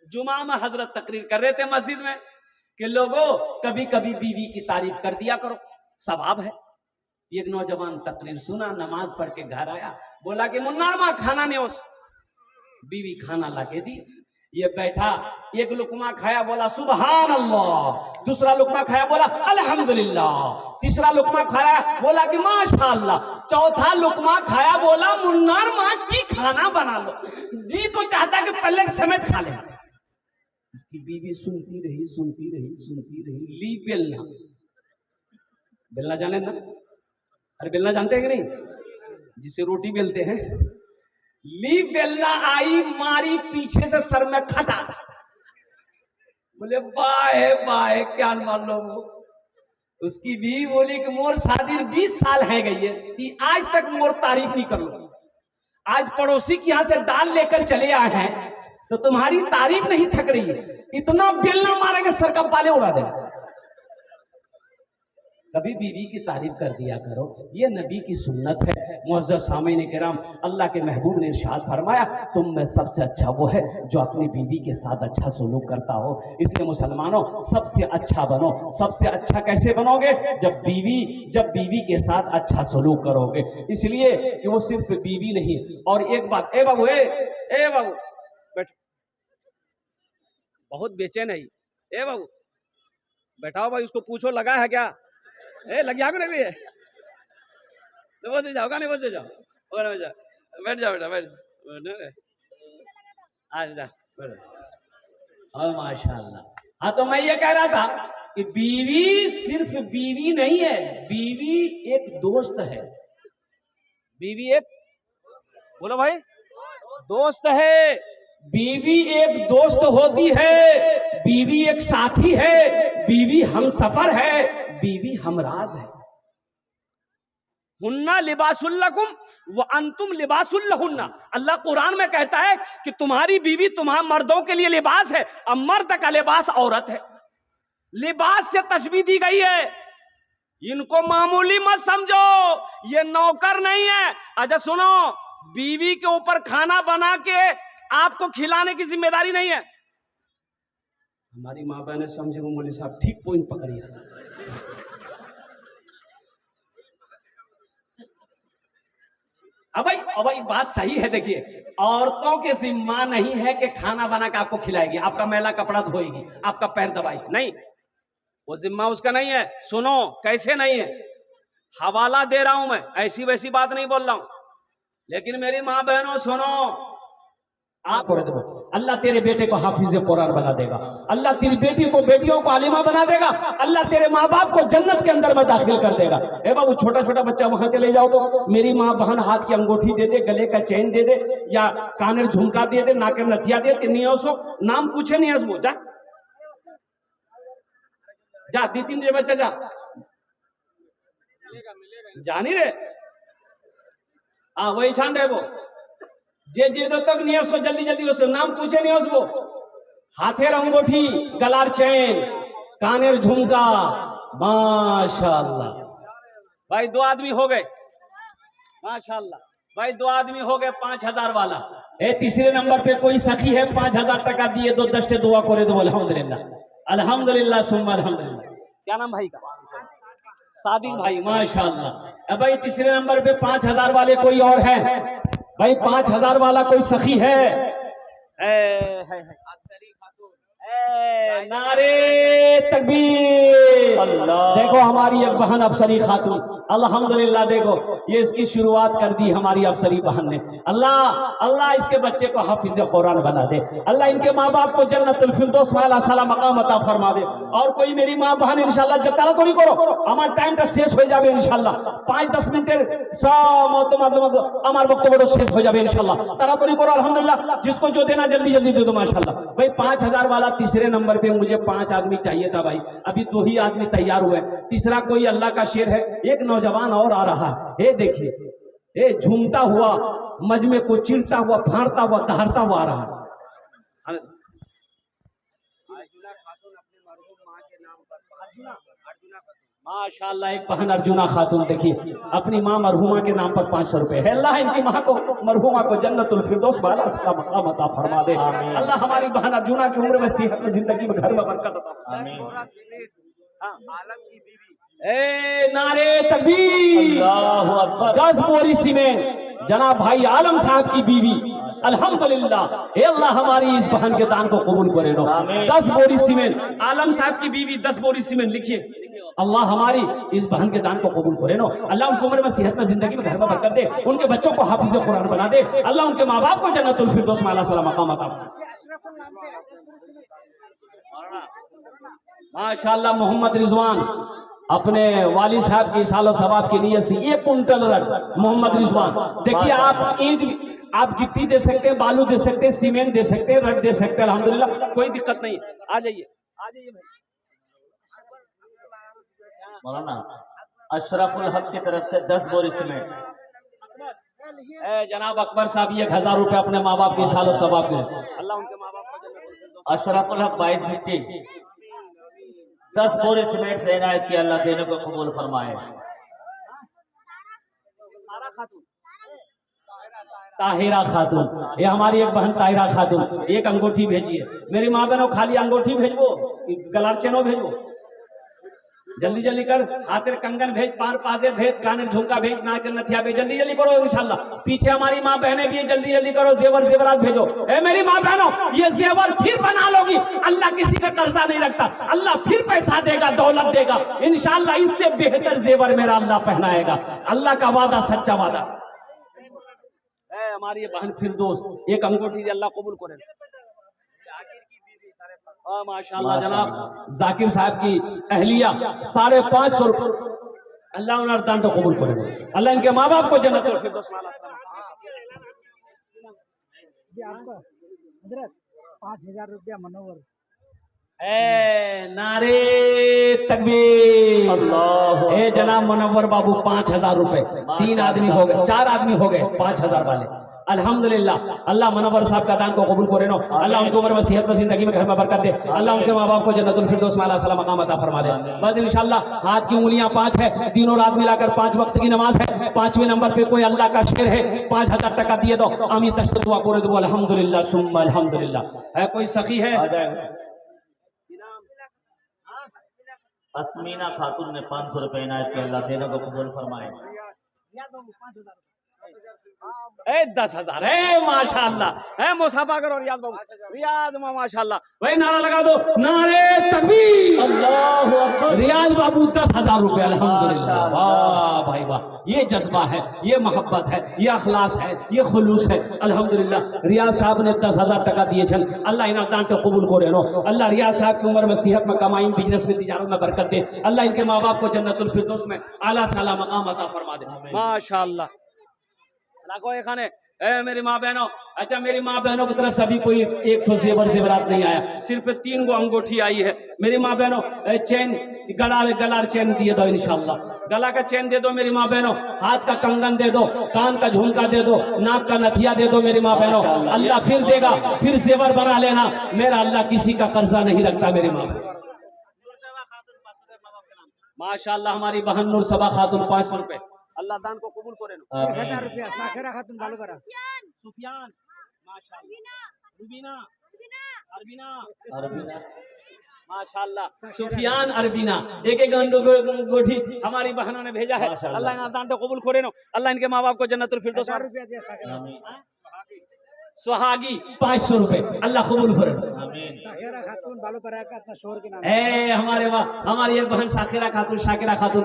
जुमा में हजरत तकरीर कर रहे थे मस्जिद में कि लोगों कभी कभी बीवी की तारीफ कर दिया करो, सवाब है। एक नौजवान तकरीर सुना, नमाज पढ़ के घर आया, बोला कि मुन्ना माँ खाना नहीं, उस बीवी खाना लाके दी। ये बैठा, एक लुकमा खाया, बोला सुभान अल्लाह, दूसरा लुकमा खाया, बोला अल्हम्दुलिल्लाह, तीसरा लुकमा खाया, बोला कि माशाअल्लाह, चौथा लुकमा खाया, बोला मुन्नार माँ की खाना बना लो। जी तो चाहता कि प्लेट समेत खा ले। इसकी बीवी सुनती रही सुनती रही सुनती रही। ली बेलना, बेलना जाने ना? अरे बेलना जानते हैं कि नहीं, जिससे रोटी बेलते हैं। ली बेलना आई, मारी पीछे से सर में खटा। बोले बाए बाए क्या मालूम। उसकी बीवी बोली कि मोर शादी 20 साल है गई है, ती आज तक मोर तारीफ नहीं कर लो। आज पड़ोसी के यहां से दाल लेकर चले आए हैं तो तुम्हारी तारीफ नहीं थक रही है, इतना बेलना मारेंगे सर का बाले उड़ा देंगे। कभी बीवी की तारीफ कर दिया करो, ये नबी की सुन्नत है। मुअज़्ज़ज़ सामीन किराम, अल्लाह के महबूब ने इरशाद फरमाया, तुम में सबसे अच्छा वो है जो अपनी बीवी के साथ अच्छा सलूक करता हो। इसलिए मुसलमानों सबसे अच्छा बनो। सबसे अच्छा कैसे बनोगे? जब बीवी के साथ अच्छा सलूक करोगे। इसलिए कि वो सिर्फ बीवी नहीं। और एक बात, ए बाबू बैठ, बहुत बेचैन है। ए बाबू बैठाओ भाई, उसको पूछो लगा है क्या? लग जाओगे लग रही है तो बस जाओ, नहीं बस जाओ, बैठ जाओ बेटा, बैठ आ जा। माशाल्लाह। हाँ, तो मैं ये कह रहा था कि बीवी सिर्फ बीवी नहीं है, बीवी एक दोस्त है। बीवी एक, बोलो भाई, दोस्त है। बीवी एक दोस्त होती है, बीवी एक साथी है, बीवी हमसफर है, बीवी हमराज है। हुन्ना लिबासुल लकुम व अंतुम लिबासुल लहुन्ना। अल्लाह कुरान में कहता है कि तुम्हारी बीवी तुम्हारे मर्दों के लिए लिबास है और मर्द का लिबास औरत है। लिबास से तशबीह दी गई है। इनको मामूली मत समझो, ये नौकर नहीं है। अच्छा सुनो, बीवी के ऊपर खाना बना के आपको खिलाने की जिम्मेदारी नहीं है। हमारी माँ बहने समझे, वो मौलवी साहब ठीक पॉइंट पकड़िए। अब भाई बात सही है। देखिए, औरतों के जिम्मा नहीं है कि खाना बना के आपको खिलाएगी, आपका मैला कपड़ा धोएगी, आपका पैर दबाएगी, नहीं, वो जिम्मा उसका नहीं है। सुनो कैसे नहीं है, हवाला दे रहा हूं मैं, ऐसी वैसी बात नहीं बोल रहा हूं। लेकिन मेरी माँ बहनों सुनो, आप अल्लाह तेरे बेटे को हाफिज कुरान बना देगा, अल्लाह तेरी बेटी को बेटियों को आलिमा बना देगा, अल्लाह तेरे माँ बाप को जन्नत के अंदर में दाखिल कर देगा। ए बाबू, छोटा छोटा बच्चा वहां चले जाओ तो मेरी माँ बहन हाथ की अंगूठी दे दे, गले का चेन दे दे, या कानेर झुमका दे दे, नाके नथिया दे, नहीं हो सो नाम पूछे नहीं हंसबो, जा जा, 2-3 बच्चा जा, जानी रे। हाँ वही शान है वो, जे दो तक नहीं उसको जल्दी जल्दी उसको नाम पूछे नहीं उसको, हाथेर अंगूठी, गलार चैन, कानेर झुमका, माशाल्लाह। भाई 2 आदमी हो गए, माशाल्लाह। भाई 2 आदमी हो गए 5000 वाला। तीसरे नंबर पे कोई सखी है, 5000 टका दिए, 2 दस्ते दुआ करे दो, अल्हम्दुलिल्लाह अल्हम्दुलिल्लाह सुम्मा अल्हम्दुलिल्लाह। क्या नाम भाई का? सादिक भाई, माशाल्लाह। अब भाई तीसरे नंबर पे 5000 वाले कोई और है? भाई 5000 वाला कोई सखी है? नारे तकबीर। देखो हमारी एक बहन अफसरी खातून, अल्हम्दुलिल्लाह, देखो ये इसकी शुरुआत कर दी हमारी अफसरी बहन ने। अल्लाह इसके बच्चे को हाफिज कुरान बना दे, अल्लाह इनके माँ बाप को जन्नतुल फिरदौस वाला मकाम अता फरमा दे। और कोई मेरी माँ बहन इंशाल्लाह जतारा तो नहीं करो, हमार टाइम टा शेष हो जाए इंशाल्लाह, 5-10 मिनट আমার বক্তব্য শেষ হয়ে যাবে इंशाल्लाह, তাড়াতাড়ি করো। अल्हम्दुलिल्लाह, जिसको जो देना जल्दी जल्दी दे दो माशाल्लाह। भाई 5000 वाला तीसरे नंबर पे मुझे 5 आदमी चाहिए था भाई, अभी 2 ही आदमी तैयार हुए, तीसरा कोई अल्लाह का शेर है। एक नौजवान और आ रहा है, देखिए, झूमता हुआ, मजमे को चिरता हुआ, फाड़ता हुआ, दहाड़ता हुआ आ रहा है। माशाल्लाह एक बहन अर्जुना खातून देखिए अपनी माँ मरहुमा के नाम पर 500 रुपए है। अल्लाह इनकी माँ को मरहुमा को जन्नतुल फिरदौस वाला मकाम अता फरमा दे। अल्लाह हमारी बहन अर्जुना की उम्र में सेहत में जिंदगी में घर में बरकत अता फरमा दे। ए नारे तकबीर, 10 बोरी सीमेंट जनाब भाई आलम साहब की बीवी अल्हम्दुलिल्लाह। हे अल्लाह हमारी इस बहन के दान को कबूल करे लो। 10 बोरी सीमेंट आलम साहब की बीवी 10 बोरी सीमेंट लिखिए। अल्लाह हमारी इस बहन के दान को कबूल करे नो। अल्लाह उनकी उम्र में सेहत में जिंदगी में घर में बरकत दे, उनके बच्चों को हाफिज कुरान बना दे। अल्लाह उनके माँ बाप को जन्नतुल फिरदौस में आला मकाम अता फरमाए। माशाअल्लाह मोहम्मद रिजवान अपने वाली साहब की सालो सवाब की नियत से 1 कुंटल रख। मोहम्मद रिजवान देखिए आप ईंट आप गिट्टी दे सकते हैं, बालू दे सकते हैं, सीमेंट दे सकते हैं, रड दे सकते हैं। अल्हम्दुलिल्लाह कोई दिक्कत नहीं। आ जाइए आ जाइए भाई। मौलाना अशरफुल हक की तरफ से 10 बोरी सीमेंट। जनाब अकबर साहब 1000 रुपए अपने माँ बाप की सालो सवाब के। अल्लाह उनके माँ बाप को अशरफुल हक 22 मिट्टी 10 बोरी सीमेंट से इनायत की, अल्लाह देने को कबूल फरमाए। ताहिरा खातून, ये हमारी एक बहन ताहिरा खातून, एक अंगूठी भेजिए। मेरी माँ बहनों खाली अंगूठी भेजो, गलार चेनो भेजो, जल्दी जल्दी कर। हाथेर कंगन भेज, पार पाजे भेज, कानेर झुमका भेज, नाक नथिया भेज, जल्दी जल्दी करो इंशाल्लाह। पीछे हमारी माँ बहनें भी है, जल्दी जल्दी करो। जेवर जेवरात भेजो। ए मेरी माँ बहनों ये जेवर फिर बना लोगी। अल्लाह किसी का कर्जा नहीं रखता, अल्लाह फिर पैसा देगा, दौलत देगा इंशाल्लाह। इससे बेहतर जेवर मेरा अल्लाह पहनाएगा। अल्लाह का वादा सच्चा वादा। हमारी ये बहन फिरदौस एक अंगूठी दे, अल्लाह कबूल करे। माशाअल्लाह जनाब जाकिर साहब की अहलिया 550 रुपए, अल्लाह उन्हें दान तो कबूल करे। अल्लाह इनके माँ बाप को जन्नतुल फिरदौस में आपका हजरत 5000 रुपया मनोवर। नारे तकबीर, अल्लाह। ए जनाब मुनव्वर बाबू 5000 रुपए, 3 आदमी हो गए, 4 आदमी हो गए 5000 वाले। अल्हम्दुलिल्लाह अल्लाह मुनव्वर साहब का दान को कबूल करे नो। अल्लाह उनकी उम्र में सेहत में जिंदगी में घर में बरकत दे। अल्लाह उनके माँ बाप को जन्नतुल फिरदौस में आला सलाम मकाम अता फरमा दे। बस इंशाल्लाह हाथ की उंगलियां 5 है, तीनों रात मिलाकर 5 वक्त की नमाज है। 5वें नंबर पे कोई अल्लाह का शेर है, 5000 टका दिए दो। आमीन तश्तुआ दुआ करे दो अल्हम्दुलिल्लाह सुम्मा अल्हम्दुलिल्लाह। है कोई सखी है? अस्मीना खातून ने 500 रुपए इनायत के, अल्लाह देने को कबूल फरमाए। 10,000 है माशाअल्लाह। है मुसाफा करो रियाज बाबू, रियाज माशाअल्लाह। भाई नारा लगा दो, नारे तकबीर, अल्लाहू अकबर। रियाज बाबू 10,000 रुपए अल्हम्दुलिल्लाह। वाह भाई वाह, ये जज्बा है, ये मोहब्बत है, ये अखलास है, ये खुलूस है अल्हम्दुलिल्लाह। रियाज साहब ने 10,000 टका दिए छन, अल्लाह इन्हें दान तो कबूल करे नो। अल्लाह रियाज साहब की उम्र में सेहत में कमाई, बिजनेस में, तिजारत में बरकत दे। अल्लाह इनके माँ बाप को जन्नतुल फिरदौस में आला साला मकाम अता फरमा दे माशाअल्लाह। लागो एखाने ए मेरी माँ बहनों, अच्छा मेरी माँ बहनों की तरफ से अभी कोई एक ठो जेवर जेवरात नहीं आया, सिर्फ 3 गो अंगूठी आई है। मेरी माँ बहनों चैन गलार चैन दिए दो इंशाल्लाह। गला का चैन दे दो मेरी माँ बहनों, हाथ का कंगन दे दो, कान का झुमका दे दो, नाक का नथिया दे दो मेरी माँ बहनों। अल्लाह फिर देगा, फिर जेवर बना लेना। मेरा अल्लाह किसी का कर्जा नहीं रखता मेरी माँ बहन। माशाअल्लाह हमारी बहन नूर सबा खातून 500 रुपए, अल्लाह दान को कबूल करे। 1000 रुपया साखेरा खातून बालू करा। सुफियान माशाअल्लाह, रुबीना अरबीना माशाअल्लाह, सुफियान अरबीना एक अंगूठी हमारी बहनों ने भेजा है। अल्लाह इनका दान तो कबूल करे नो। अल्लाह इनके माँ बाप को जन्नतुल फिरदौस। 1000 रुपया दिया साखेरा। सुहागी 500 रुपए, अल्लाह कबूल करे। साखेरा खातून बालू करा का अपना शोहर के नाम। हमारी एक बहन साखिरा खातून, शाकिरा खातून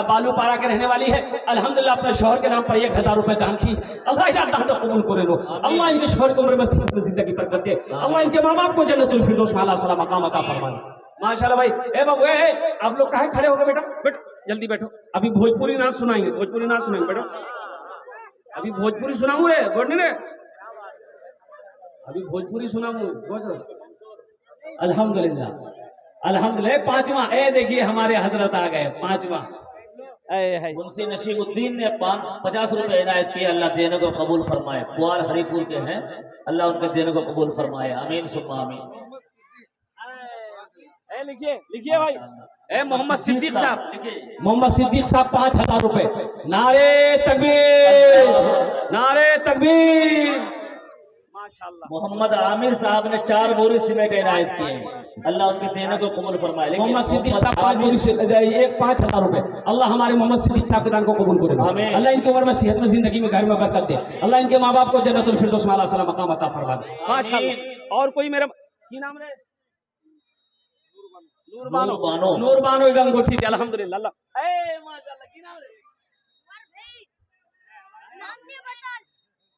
बालू पारा के रहने वाली है। अल्हम्दुलिल्लाह अपने शोहर के नाम पर 1000 रुपए दान की। अल्लाह इनका दान तो कबूल करे लो। अल्लाह इनके शोहर की उम्र में सेहत में जिंदगी बरकत दे। अल्लाह इनके माँ बाप को जन्नतुल फिरदौस में आला सलाम मकाम अता फरमाए माशाअल्लाह। भाई ए बाबू आप लोग काहे खड़े हो गए? बेटा बैठो, जल्दी बैठो। अभी भोजपुरी नाच सुनाएंगे, भोजपुरी नाच सुनाएंगे। बैठो, अभी भोजपुरी सुनाऊं रे, बोलने रे, अभी भोजपुरी सुनाऊं। अल्हम्दुलिल्लाह अल्हम्दुलिल्लाह। 5वां देखिए हमारे हजरत आ गए 5वां। मुंशी नशीबुद्दीन ने 50 रुपए इनायत किए, अल्लाह देने को कबूल फरमाए। कुआर हरिपुर के हैं, अल्लाह उनके देने को कबूल फरमाए। आमीन सुम्मा आमीन। लिखिए लिखिए भाई। ए मोहम्मद सिद्दीक साहब, लिखिए। मोहम्मद सिद्दीक साहब 5,000 रुपए। नारे तकबीर, नारे तकबीर। माशाल्लाह। मोहम्मद आमिर साहब ने 4 बोरी सीमेंट इनायत किए हैं, अल्लाह उनके देने को कबूल फरमाए। लेकिन मोहम्मद सिद्दीक साहब 5 बोरी से एक 5,000 रुपए। अल्लाह हमारे मोहम्मद सिद्दीक साहब के दान को कबूल करे। आमीन। अल्लाह इनकी उम्र में, सेहत में, जिंदगी में, घर में बरकत दे। अल्लाह इनके माँ बाप को जन्नतुल फिरदौस में आला सलाम मकाम अता फरमा दे। माशाल्लाह। और कोई मेरा की नाम रे? नूरबानो। नूरबानो गंगोठी थी, अल्हम्दुलिल्लाह। अल्लाह ए माशाल्लाह की नाम रे?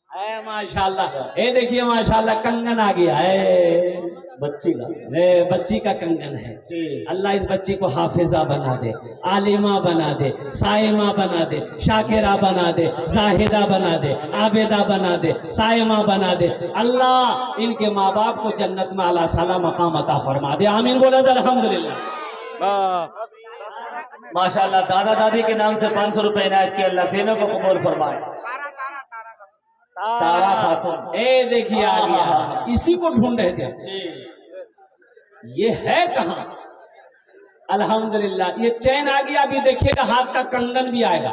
ए माशाल्लाह, ये देखिए माशाल्लाह कंगन आ गया है बच्ची का। बच्ची का कंगन है। जी। अल्लाह इस बच्ची को हाफिजा बना दे, आलिमा बना दे, साइमा बना दे, शाकिरा बना दे, जाहिदा बना दे, आबेदा बना दे, साइमा बना दे। अल्लाह इनके माँ बाप को जन्नत में आला साला मकाम अता फरमा दे। आमीन बोले तो अल्हम्दुलिल्लाह। माशाल्लाह, दादा दादी के नाम से 500 रुपए इनायत किए, अल्लाह देने को कबूल फरमाए। तारा खातून। ए देखिए आ गया, इसी को ढूंढ रहे थे। जी। ये है कहाँ? अल्हम्दुलिल्लाह, ये चैन आ गया। अभी देखिएगा हाथ का कंगन भी आएगा।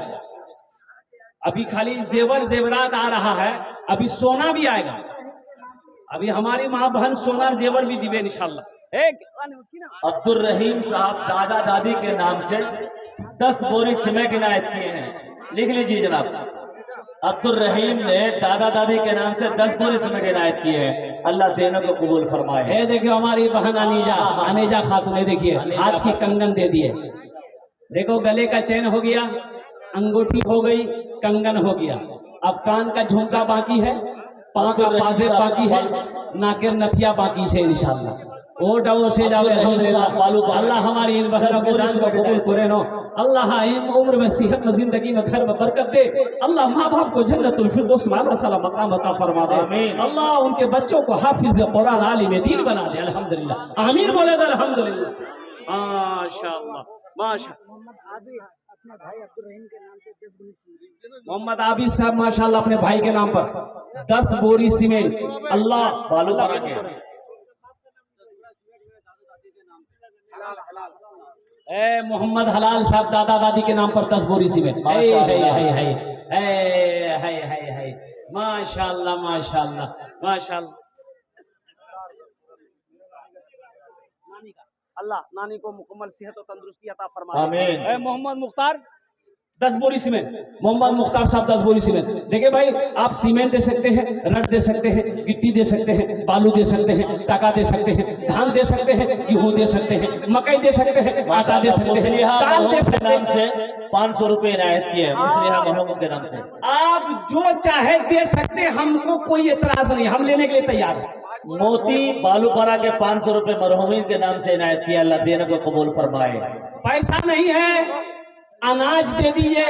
अभी खाली जेवर जेवरात आ रहा है, अभी सोना भी आएगा। अभी हमारी माँ बहन सोना और जेवर भी दिवे इंशाल्लाह। अब्दुल रहीम साहब दादा दादी के नाम से 10 बोरी सीमेंट इनायत किए हैं, लिख लीजिए जनाब। अब्दुल रहीम ने दादा दादी के नाम से 10 बोरी सीमेंट इनायत किए हैं, अल्लाह देने को कबूल फरमाए। ये देखियो हमारी बहन अनीजा, अनीजा खातून, देखिए हाथ की कंगन दे दिए। देखो गले का चैन हो गया, अंगूठी हो गई, कंगन हो गया। अब कान का झुमका बाकी है, पाँव का पाजेब बाकी है, नाकेर नथिया बाकी है इंशाल्लाह। ओ डबो से जाओ अल्हम्दुलिल्लाह। अल्लाह हमारी इन बहनों के दान को कबूल करे नो। अल्लाह इन उम्र में, सेहत में, जिंदगी में, घर में बरकत दे। अल्लाह माँ बाप को जन्नतुल फिरदौस में आला साला मकाम अता फरमा दे। आमीन। अल्लाह उनके बच्चों को हाफिज कुरान आलिम दीन बना दे। अल्हम्दुलिल्लाह। आमीन बोले तो अल्हम्दुलिल्लाह। माशाअल्लाह माशाअल्लाह। मोहम्मद आबिद अपने भाई अब्दुल रहीम के नाम पे 10 बोरी सीमेंट। मोहम्मद आबिद साहब माशाअल्लाह अपने भाई के नाम पर 10 बोरी सीमेंट। अल्लाह बालू परा के। ए मोहम्मद हलाल साहब दादा दादी के नाम पर 10 बोरी सीमेंट। माशाअल्लाह माशाअल्लाह माशाअल्लाह। अल्लाह नानी को मुकम्मल सेहत और तंदुरुस्ती अता फरमाए। आमीन। ए मोहम्मद मुख्तार 10 बोरी सीमेंट। मोहम्मद मुख्तार साहब 10 बोरी सीमेंट। देखिए भाई, आप सीमेंट दे सकते हैं, रड दे सकते हैं, गिट्टी दे सकते हैं, बालू दे सकते हैं, टाका दे सकते हैं, धान दे सकते हैं, गेहूं दे सकते हैं, मकई दे सकते हैं, आटा दे सकते हैं, दाल दे सकते नाम से हैं। 500 रुपए इनायत किए हैं मुस्लिहा मोहम्मद के नाम से। आप जो चाहे दे सकते हैं, हमको कोई एतराज नहीं, हम लेने के लिए तैयार हैं। मोती बालूपरा के 500 रुपए मरहूमीन के नाम से इनायत किया, अल्लाह देने को कबूल फरमाए। पैसा नहीं है, अनाज दे दीजिए।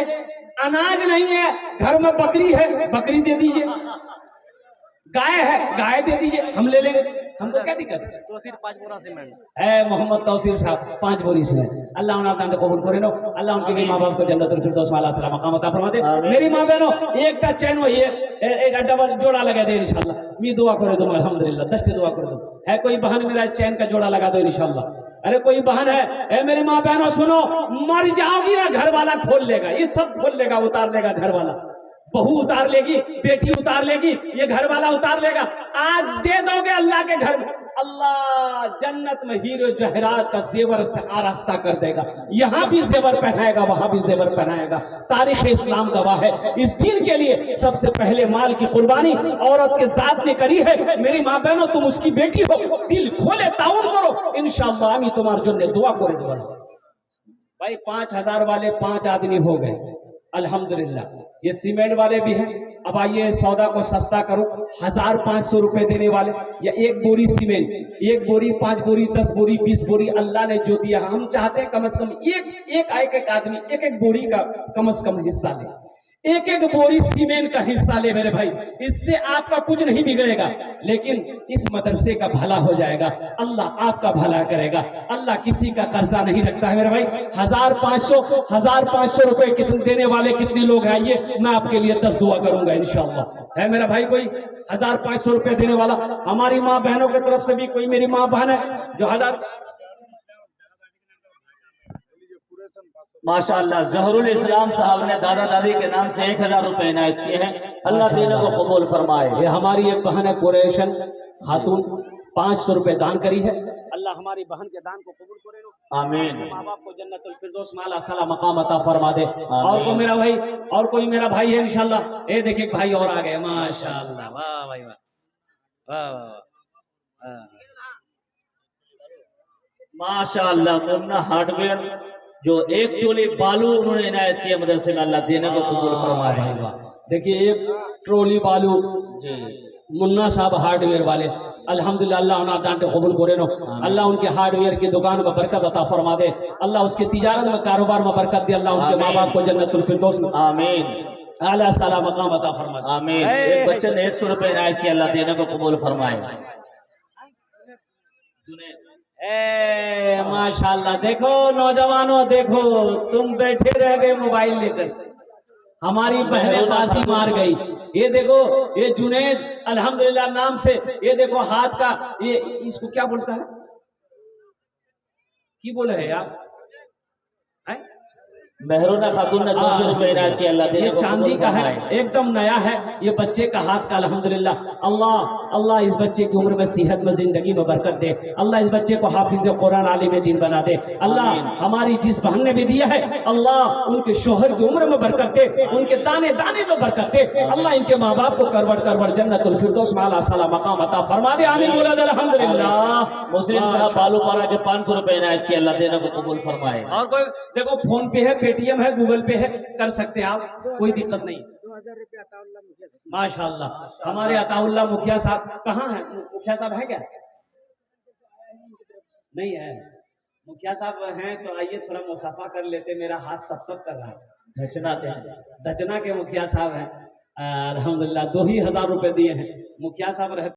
अनाज नहीं है, घर में बकरी है, बकरी दे दीजिए। गाय है, गाय दे दीजिए, हम ले लेंगे, हमको क्या दिक्कत है। तो सिर्फ 5 बोरा सीमेंट। है मोहम्मद तौसीर साहब 5 बोरी सीमेंट। अल्लाह उन्हें दान कबूल करे नो। अल्लाह उनके माँ बाप को जन्नतुल फिरदौस में आला साला मकाम अता फरमा दे। मेरी माँ बहनों, एक चैन हो, ये एक डबल जोड़ा लगा दे इंशाल्लाह। मैं दुआ करे तुम अल्हम्दुलिल्लाह, 10 दुआ करे तुम। है कोई बहन मेरा चैन का जोड़ा लगा दो इंशाल्लाह। अरे कोई बहन है, मेरी माँ बहनों सुनो, मर जाओगी ना घर वाला खोल लेगा, ये सब खोल लेगा, उतार लेगा घर वाला। बहू उतार लेगी, बेटी उतार लेगी, ये घर वाला उतार लेगा। आज दे दोगे अल्लाह के घर में, अल्लाह जन्नत में हीरो जहरात का जेवर से आरास्ता कर देगा। यहाँ भी जेवर पहनाएगा, वहां भी जेवर पहनाएगा। तारीख इस्लाम गवाह है। इस दिन के लिए सबसे पहले माल की कुर्बानी औरत के साथ ने करी है। मेरी माँ बहनों, तुम उसकी बेटी हो, दिल खोले ताउन करो, इंशाअल्लाह आमी तुम्हारे जन्नत दुआ करे दो। भाई 5000 वाले 5 आदमी हो गए अल्हम्दुलिल्लाह। ये सीमेंट वाले भी हैं। अब आइए सौदा को सस्ता करो, 1500 रुपए देने वाले, या 1 बोरी सीमेंट, 1 बोरी, 5 बोरी, 10 बोरी, 20 बोरी, अल्लाह ने जो दिया, हम चाहते हैं कम से कम एक आदमी एक बोरी का कम से कम हिस्सा ले, एक बोरी सीमेंट का हिस्सा ले मेरे भाई। इससे आपका कुछ नहीं बिगड़ेगा, लेकिन इस मदरसे का भला हो जाएगा, अल्लाह आपका भला करेगा। अल्लाह किसी का कर्जा नहीं रखता है मेरे भाई। 1500 रुपए कितने देने वाले कितने लोग हैं, ये मैं आपके लिए 10 दुआ करूंगा इंशाअल्लाह। है मेरा भाई कोई 1500 रुपए देने वाला? हमारी माँ बहनों की तरफ से भी कोई मेरी माँ बहन है जो 1000 माशाअल्लाह जहरुल इस्लाम साहब ने दादा दादी के नाम से 1000 रुपए इनायत किए हैं। अल्लाह देने को कबूल फरमाए। ये हमारी एक बहन है कुरैशन खातून, 500 रुपए दान करी है। अल्लाह हमारी बहन के दान को कबूल करे। आमीन। माँ बाप को जन्नतुल फिरदौस माला साला मकाम अता फरमा दे। और को मेरा भाई, और कोई मेरा भाई है इंशाल्लाह। ये देखिए भाई और आ गए, माशाल्लाह, वाह भाई वाह, वाह वाह। माशाअल्लाह मुन्ना हार्डवेयर जो 1 टोली बालू उन्होंने इनायत किया मदरसे में, अल्लाह देने को कबूल फरमाए। भाई वाह, देखिए एक ट्रॉली बालू जी मुन्ना साहब हार्डवेयर वाले, अल्हम्दुलिल्लाह, अल्लाह उन्हें दान कबूल करे नो। अल्लाह उनके हार्डवेयर की दुकान में बरकत अता फरमा दे। अल्लाह उसकी तिजारत में, कारोबार में बरकत दे। अल्लाह उनके माँ बाप को जन्नतुल फिरदौस में आमीन आला साला मकाम अता फरमा दे। आमीन। एक बच्चे ने 100 रुपए इनायत किया, अल्लाह देने को कबूल फरमाए। ए माशाल्लाह, देखो नौजवानों, देखो तुम बैठे रह गए मोबाइल लेकर, हमारी बहनें बाजी मार गई। ये देखो, ये जुनैद अल्हम्दुलिल्लाह नाम से, ये देखो हाथ का, ये इसको क्या बोलता है, की बोले है यार, है? मेहरुना खातून ने 200 रुपए इनायत किया, अल्लाह देने ये को चांदी कबूल का है, फरमाए। एकदम नया है। ये बच्चे का हाथ का अल्हम्दुलिल्लाह। अल्लाह अल्लाह इस बच्चे की उम्र में, सेहत में, जिंदगी में बरकत दे। अल्लाह इस बच्चे को हाफिज कुरान आलिम दीन बना दे। अल्लाह हमारी जिस बहन ने भी दिया है, अल्लाह उनके शोहर की उम्र में बरकत दे, उनके दाने दाने में बरकत दे। अल्लाह इनके माँ बाप को करवट करवट जन्नतुल फिरदौस में आला साला मकाम अता फरमा दे। आमीन बोला दे अल्हम्दुलिल्लाह। मुस्लिम साहब बालूपाड़ा के 500 रुपए इनायत किया, अल्लाह देने को कबूल फरमाए। और कोई देखो, फोन पे है, पेटीएम है, गूगल पे है, कर सकते हैं आप, कोई दिक्कत नहीं। 2000 रुपये अताउल्लाह मुखिया से। माशाअल्लाह, हमारे अताउल्लाह मुखिया साहब कहाँ है? मुखिया साहब है क्या? नहीं है। मुखिया साहब हैं तो आइए थोड़ा मुसाफा कर लेते, मेरा हाथ सब कर रहा है। दचना के मुखिया साहब हैं, अल्हम्दुलिल्लाह 2000 रुपए दिए हैं। मुखिया साहब रहते